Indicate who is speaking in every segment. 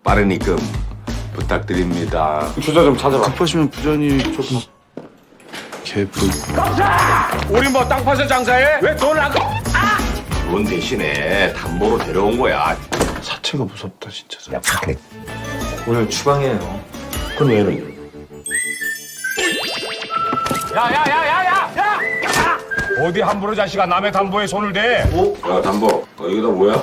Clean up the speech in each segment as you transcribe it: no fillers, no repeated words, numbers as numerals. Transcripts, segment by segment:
Speaker 1: 빠른 입금 부탁드립니다.
Speaker 2: 주저 좀 찾아봐.
Speaker 3: 급하시면 부장이 조금 개불.
Speaker 2: 우리 뭐 땅 파서 장사해? 왜 돈을 안?
Speaker 1: 돈 대신에 담보로 데려온 거야.
Speaker 3: 사체가 무섭다 진짜.
Speaker 1: 야, 착해.
Speaker 2: 오늘 추방이에요.
Speaker 1: 그건 왜 이러냐?
Speaker 2: 야! 어디 함부로 자식아 남의 담보에 손을 대?
Speaker 1: 야, 담보. 여기다 뭐야?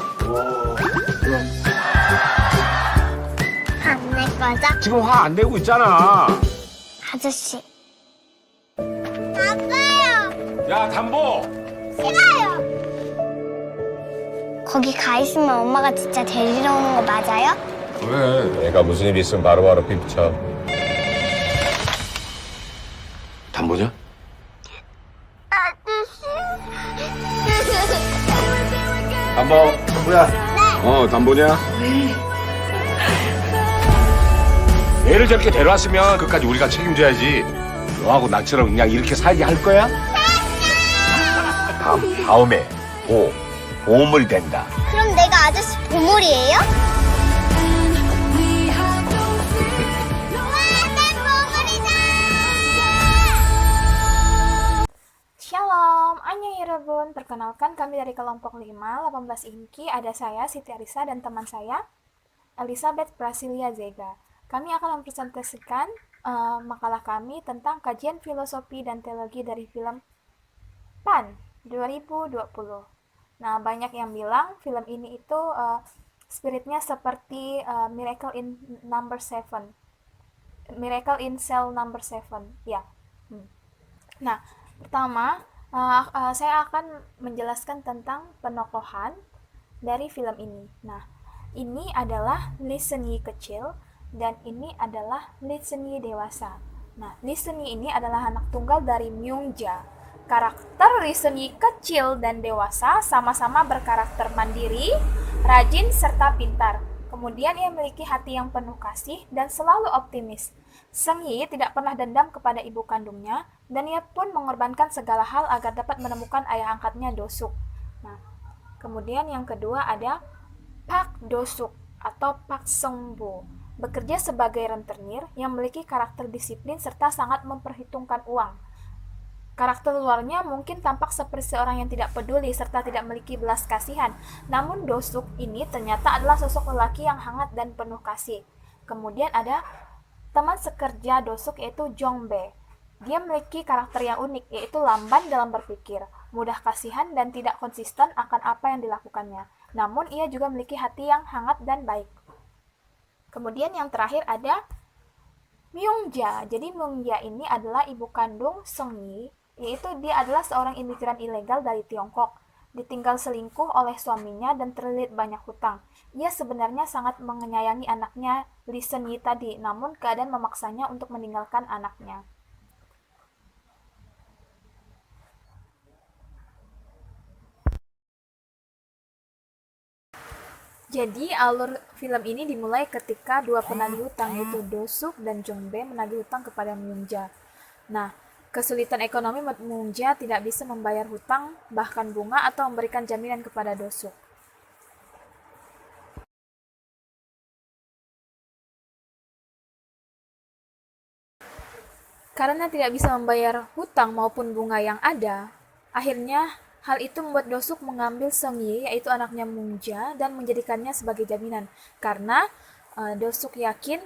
Speaker 4: 안 낼 거죠?
Speaker 2: 지금 화 안 내고 있잖아.
Speaker 4: 아저씨. 아빠요.
Speaker 2: 야 담보.
Speaker 4: 싫어요. 거기 가 있으면 엄마가 진짜 데리러 오는 거 맞아요?
Speaker 2: 왜? 내가 무슨 일 있으면 바로바로 삐붙여.
Speaker 1: 담보냐?
Speaker 4: 아저씨.
Speaker 1: 담보. 담보야. 담보냐?
Speaker 2: 애를 저렇게 데려왔으면 그까지 우리가 책임져야지. 너하고 나처럼 그냥 이렇게 살게 할 거야? 다음에 보물 된다.
Speaker 4: 그럼 내가 아저씨 보물이에요?
Speaker 5: Shalom, annyeong yarabbun. Perkenalkan kami dari kelompok 5, 18 Inki. Ada saya, Siti Arisa, dan teman saya, Elizabeth Brasilia Zega. Kami akan mempresentasikan makalah kami tentang kajian filosofi dan teologi dari film PAN 2020. Nah, banyak yang bilang film ini itu spiritnya seperti Miracle in Number 7. Miracle in Cell Number 7. Ya. Nah, pertama, saya akan menjelaskan tentang penokohan dari film ini. Nah, ini adalah Lee Seung-gi kecil dan ini adalah Lee Seung-gi dewasa. Nah, Lee Seung-gi ini adalah anak tunggal dari Myung-ja. Karakter Lee Seung-gi kecil dan dewasa sama-sama berkarakter mandiri, rajin, serta pintar. Kemudian ia memiliki hati yang penuh kasih dan selalu optimis. Seung-gi tidak pernah dendam kepada ibu kandungnya, dan ia pun mengorbankan segala hal agar dapat menemukan ayah angkatnya Do-suk. Nah, kemudian yang kedua ada Park Do-suk atau Park Seung-bo, bekerja sebagai rentenir yang memiliki karakter disiplin serta sangat memperhitungkan uang. Karakter luarnya mungkin tampak seperti seorang yang tidak peduli serta tidak memiliki belas kasihan, namun Do-suk ini ternyata adalah sosok lelaki yang hangat dan penuh kasih. Kemudian ada teman sekerja Do-suk yaitu Jong-bae. Dia memiliki karakter yang unik, yaitu lamban dalam berpikir, mudah kasihan dan tidak konsisten akan apa yang dilakukannya. Namun ia juga memiliki hati yang hangat dan baik. Kemudian yang terakhir ada Myung-ja. Jadi Myung-ja ini adalah ibu kandung Seung-gi, yaitu dia adalah seorang imigran ilegal dari Tiongkok. Ditinggal selingkuh oleh suaminya dan terlilit banyak hutang. Ia sebenarnya sangat menyayangi anaknya Lee Seung-gi tadi, namun keadaan memaksanya untuk meninggalkan anaknya. Jadi alur film ini dimulai ketika dua penagih hutang yaitu Do-suk dan Jong-bae menagih hutang kepada Myung-ja. Nah, kesulitan ekonomi membuat Myung-ja tidak bisa membayar hutang, bahkan bunga atau memberikan jaminan kepada Do-suk. Karena tidak bisa membayar hutang maupun bunga yang ada, akhirnya hal itu membuat Do-suk mengambil Seung-gi, yaitu anaknya Myung-ja, dan menjadikannya sebagai jaminan. Karena Do-suk yakin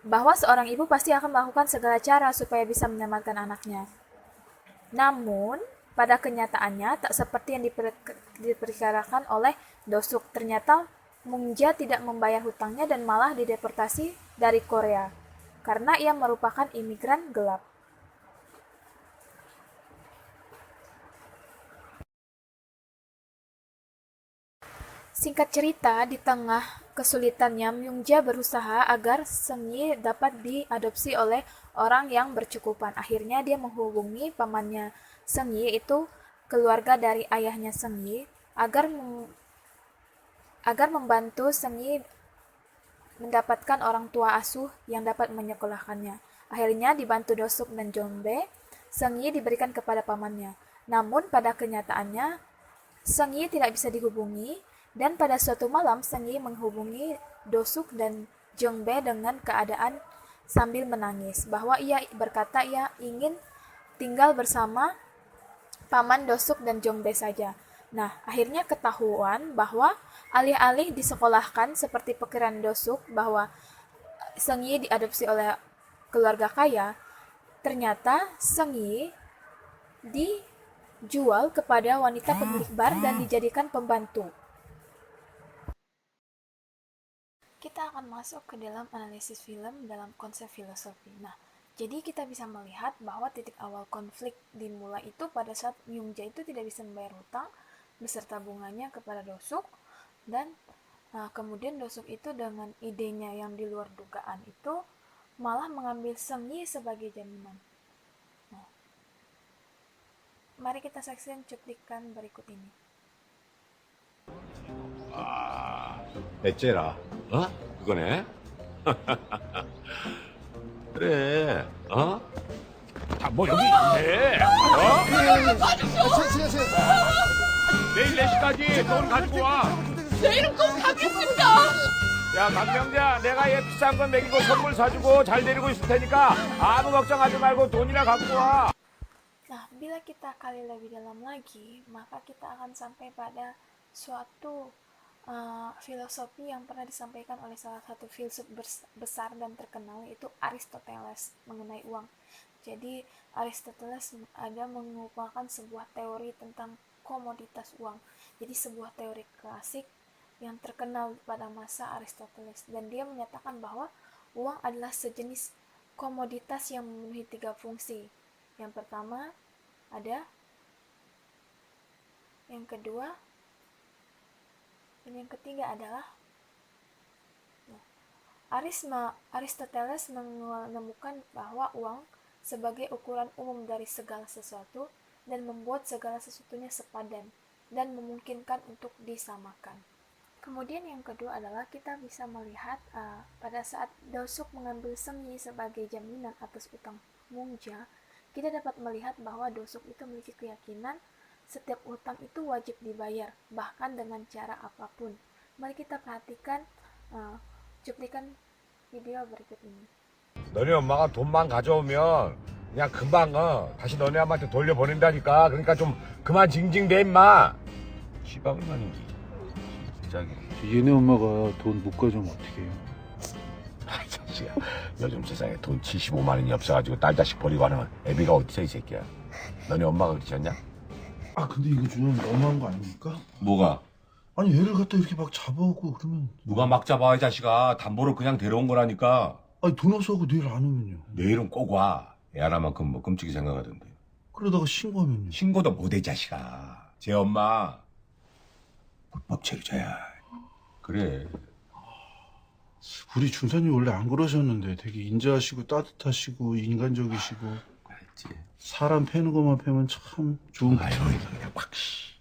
Speaker 5: bahwa seorang ibu pasti akan melakukan segala cara supaya bisa menyelamatkan anaknya. Namun, pada kenyataannya tak seperti yang diperkirakan oleh Do-suk. Ternyata Myung-ja tidak membayar hutangnya dan malah dideportasi dari Korea karena ia merupakan imigran gelap. Singkat cerita, di tengah kesulitannya, Myung-ja berusaha agar Seung-gi dapat diadopsi oleh orang yang bercukupan. Akhirnya dia menghubungi pamannya Seung-gi, yaitu keluarga dari ayahnya Seung-gi, agar membantu Seung-gi mendapatkan orang tua asuh yang dapat menyekolahkannya. Akhirnya dibantu Do-suk dan Jong-bae, Seung-gi diberikan kepada pamannya. Namun pada kenyataannya, Seung-gi tidak bisa dihubungi, dan pada suatu malam Seung-gi menghubungi Do-suk dan Jongbe dengan keadaan sambil menangis, bahwa ia berkata ia ingin tinggal bersama paman Dosuk dan Jongbe saja. Nah, akhirnya ketahuan bahwa alih-alih disekolahkan seperti pikiran Dosuk bahwa Seunggi diadopsi oleh keluarga kaya, ternyata Seunggi dijual kepada wanita pemilik bar dan dijadikan pembantu. Kita akan masuk ke dalam analisis film dalam konsep filosofi. Nah, jadi kita bisa melihat bahwa titik awal konflik dimulai itu pada saat Myungja itu tidak bisa membayar hutang beserta bunganya kepada Dosuk, dan kemudian Dosuk itu dengan idenya yang di luar dugaan itu malah mengambil Seunggi sebagai jaminan. Nah, mari kita saksikan cuplikan berikut ini.
Speaker 2: 에째라. 어? 그거네? 그래. 어? 자, 뭐 여기 있네. 어? 내일 4시까지 돈 가지고 와.
Speaker 6: 내일은 꼭 가겠습니다.
Speaker 2: 야, 강명자, 내가 얘 비싼 건 먹이고 선물 사주고 잘 데리고 있을 테니까 아무 걱정하지 말고 돈이나 갖고 와.
Speaker 5: Nah, bila kita kali lebih dalam lagi, maka kita akan sampai pada suatu filosofi yang pernah disampaikan oleh salah satu filsuf besar dan terkenal, yaitu Aristoteles mengenai uang. Jadi Aristoteles ada mengemukakan sebuah teori tentang komoditas uang. Jadi sebuah teori klasik yang terkenal pada masa Aristoteles, dan dia menyatakan bahwa uang adalah sejenis komoditas yang memenuhi 3 fungsi. Yang pertama ada, yang kedua, dan yang ketiga adalah Aristoteles menemukan bahwa uang sebagai ukuran umum dari segala sesuatu dan membuat segala sesuatunya sepadan dan memungkinkan untuk disamakan. Kemudian yang kedua adalah kita bisa melihat pada saat Dosuk mengambil Seunggi sebagai jaminan atas utang Myungja, kita dapat melihat bahwa Dosuk itu memiliki keyakinan setiap utang itu wajib dibayar, bahkan dengan cara apapun. Mari kita perhatikan cuplikan video berikut ini.
Speaker 2: 너네 엄마가 돈만 가져오면 그냥 금방 다시 너네 엄마한테 돌려보낸다니까. 그러니까 좀 그만 징징대 임마. 시방을 만인지 진짜게.
Speaker 3: 얘네 엄마가 돈 못 가져오면 어떻게 해요?
Speaker 2: 아, 자식아. 요즘 세상에 돈 75만 원이 없어가지고 딸 자식 버리고 하는 애비가 어디서 이 새끼야. 너네 엄마가 그러셨냐?
Speaker 3: 아 근데 이거 좀 너무한 거 아닙니까?
Speaker 1: 뭐가?
Speaker 3: 아니 얘를 갖다 이렇게 막 잡아오고 그러면
Speaker 2: 누가 막 잡아 이 자식아. 담보로 그냥 데려온 거라니까.
Speaker 3: 아니 돈 없어갖고 내일 안 오면요.
Speaker 2: 내일은 꼭 와. 애 하나만큼 뭐 끔찍이 생각하던데.
Speaker 3: 그러다가 신고하면요.
Speaker 2: 신고도 못해 자식아. 제 엄마 불법 체류자야. 그래.
Speaker 3: 우리 중사님 원래 안 그러셨는데 되게 인자하시고 따뜻하시고 인간적이시고
Speaker 2: 알지.
Speaker 3: 사람 패는 것만 패면 참 좋은
Speaker 2: 아유
Speaker 3: 거죠.
Speaker 2: 이거 그냥 확 씨.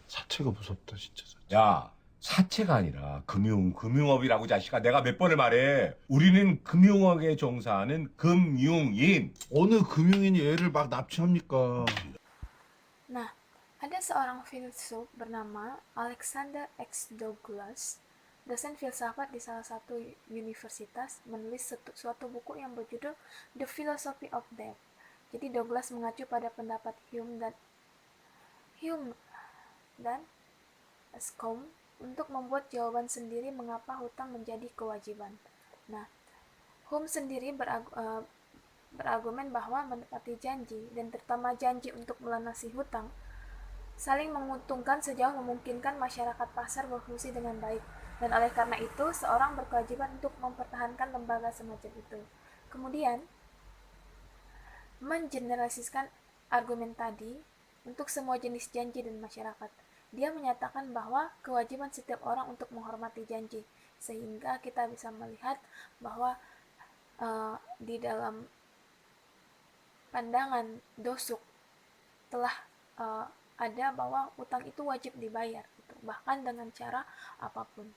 Speaker 3: 사체가 무섭다 진짜.
Speaker 2: 야, 사채가 아니라 금융업이라고 자식아. 내가 몇 번을 말해. 우리는 금융업에 종사하는 금융인.
Speaker 3: 어느 금융인이 애를 막 납치합니까?
Speaker 5: Nah, ada seorang filsuf bernama Alexander X. Douglas, dosen filsafat di salah satu universitas, menulis suatu buku yang berjudul The Philosophy of Debt. Jadi Douglas mengacu pada pendapat Hume dan Scombe untuk membuat jawaban sendiri mengapa hutang menjadi kewajiban. Nah, Hume sendiri berargumen bahwa menepati janji dan terutama janji untuk melunasi hutang saling menguntungkan sejauh memungkinkan masyarakat pasar berfungsi dengan baik, dan oleh karena itu seorang berkewajiban untuk mempertahankan lembaga semacam itu. Kemudian mengeneralisasikan argumen tadi untuk semua jenis janji dan masyarakat. Dia menyatakan bahwa kewajiban setiap orang untuk menghormati janji, sehingga kita bisa melihat bahwa di dalam pandangan Dosuk telah ada bahwa utang itu wajib dibayar, gitu, bahkan dengan cara apapun.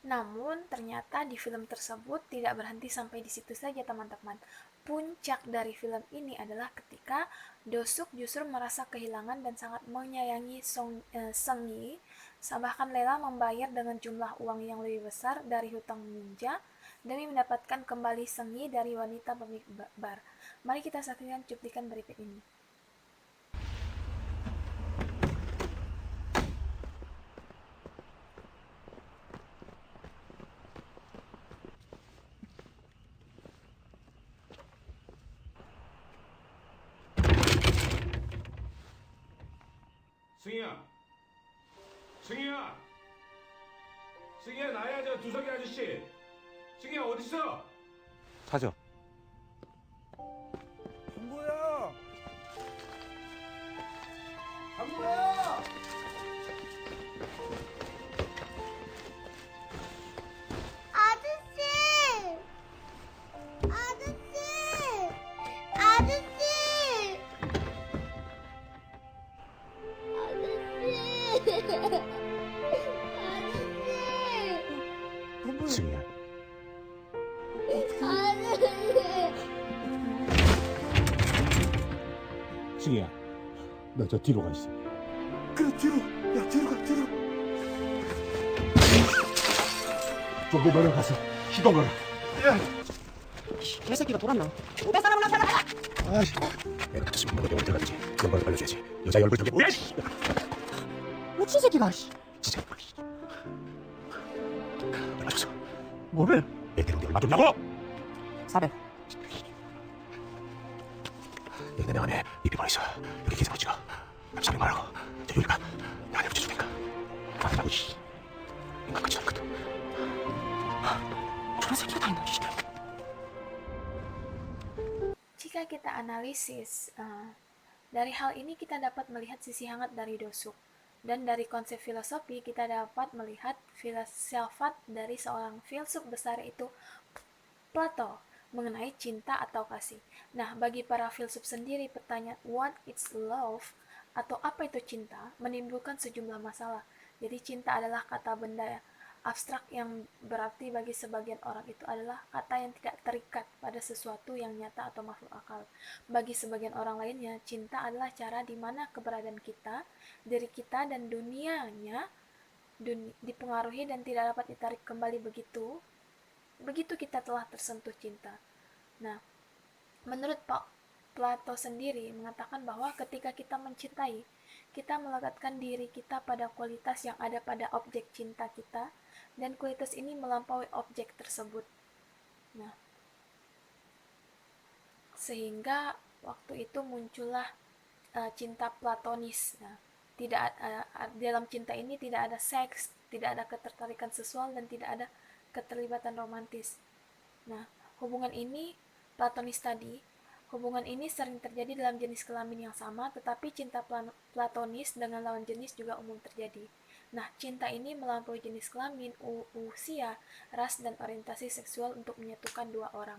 Speaker 5: Namun ternyata di film tersebut tidak berhenti sampai di situ saja, teman-teman. Puncak dari film ini adalah ketika Dosuk justru merasa kehilangan dan sangat menyayangi Seunggi, bahkan rela membayar dengan jumlah uang yang lebih besar dari hutang Myungja demi mendapatkan kembali sengi dari wanita pemilik bar. Mari kita saksikan cuplikan berikut ini.
Speaker 2: 승희야, 승희야, 승희야 나야 저 두석이 아저씨. 승희야 어디 있어?
Speaker 3: 찾아. 담보야. 담보야.
Speaker 4: 아저씨! 아저씨! 아저씨! 아저씨!
Speaker 2: 승희야. 승희야, 너 저 뒤로 가 있어.
Speaker 3: 그래 뒤로. 야 뒤로 가 뒤로.
Speaker 2: 저기 너는 가서 시동 걸어.
Speaker 7: 개새끼가 돌았나? 500사람을 나타나라!
Speaker 2: 내가 다쳤으면 너가 병원 들어갔지. 그런 걸 알려줘야지. 여자 얼굴 저게 뭐야?
Speaker 7: 미친 새끼가 씨.
Speaker 2: 진짜. 얼마 줬어?
Speaker 3: 뭐래?
Speaker 2: 내 데려오는데 얼마 줬냐고?
Speaker 7: 400.
Speaker 2: 여기 내 명함에 이 비번이 있어. 여기 계좌로 찍어. 300만 원하고 저 요리가 내가 내붙여 주니까. 받으라고 씨. 인간 같지 않거든.
Speaker 7: 저런 새끼가 다 있나? 씨.
Speaker 5: Jika kita analisis, dari hal ini kita dapat melihat sisi hangat dari dosuk. Dan dari konsep filosofi, kita dapat melihat filsafat dari seorang filsuf besar yaitu Plato mengenai cinta atau kasih. Nah, bagi para filsuf sendiri, pertanyaan what is love atau apa itu cinta menimbulkan sejumlah masalah. Jadi cinta adalah kata benda abstrak yang berarti bagi sebagian orang itu adalah kata yang tidak terikat pada sesuatu yang nyata atau makhluk akal. Bagi sebagian orang lainnya, cinta adalah cara di mana keberadaan kita, diri kita, dan dunianya dipengaruhi dan tidak dapat ditarik kembali begitu kita telah tersentuh cinta. Nah, menurut Pak Plato sendiri mengatakan bahwa ketika kita mencintai, kita melekatkan diri kita pada kualitas yang ada pada objek cinta kita, dan kualitas ini melampaui objek tersebut. Nah, sehingga waktu itu muncullah cinta platonis. Nah, dalam cinta ini tidak ada seks, tidak ada ketertarikan seksual, dan tidak ada keterlibatan romantis. Nah, hubungan ini platonis tadi, hubungan ini sering terjadi dalam jenis kelamin yang sama, tetapi cinta platonis dengan lawan jenis juga umum terjadi. Nah, cinta ini melampaui jenis kelamin, usia, ras, dan orientasi seksual untuk menyatukan dua orang.